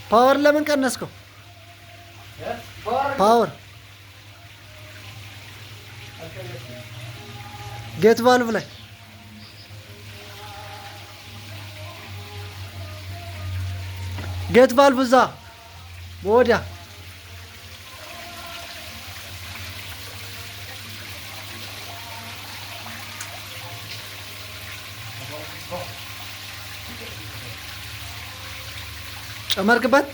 ፓወር ለምን ቀነስከው? ፓወር ጌት ቫልቭ ላይ ጌት ቫልቭ እዛ ወዲያ ጨመርክበት።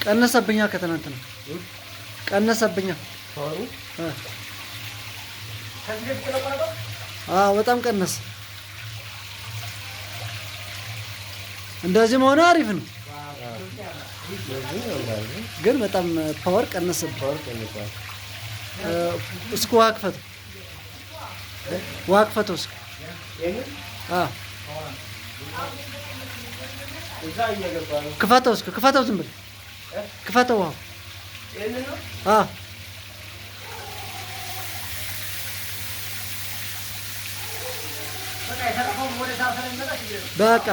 ቀነሰብኛ ከትናንትና ቀነሰብኛ። በጣም ቀነሰ። እንደዚህ መሆኑ አሪፍ ነው፣ ግን በጣም ፓወር ቀነሰብኝ። እስኪ ውሃ ክፈተው፣ ውሃ ክፈተው እስኪ። ክፈተው እስኪ፣ ክፈተው፣ ዝም ብለህ ክፈተው ውሃው። በቃ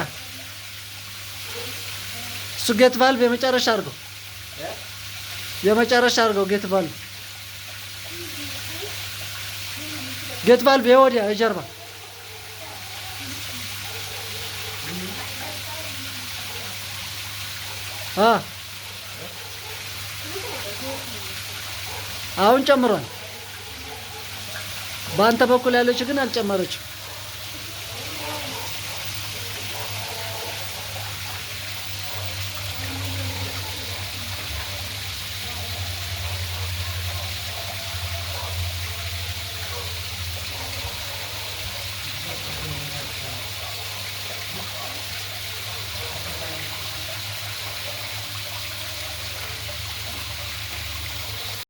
እሱ ጌት ቫልቭ የመጨረሻ አድርገው፣ የመጨረሻ አድርገው። ጌት ቫልቭ ጌት ቫልቭ የወዲያ የጀርባ አሁን ጨምሯል። በአንተ በኩል ያለች ግን አልጨመረችም።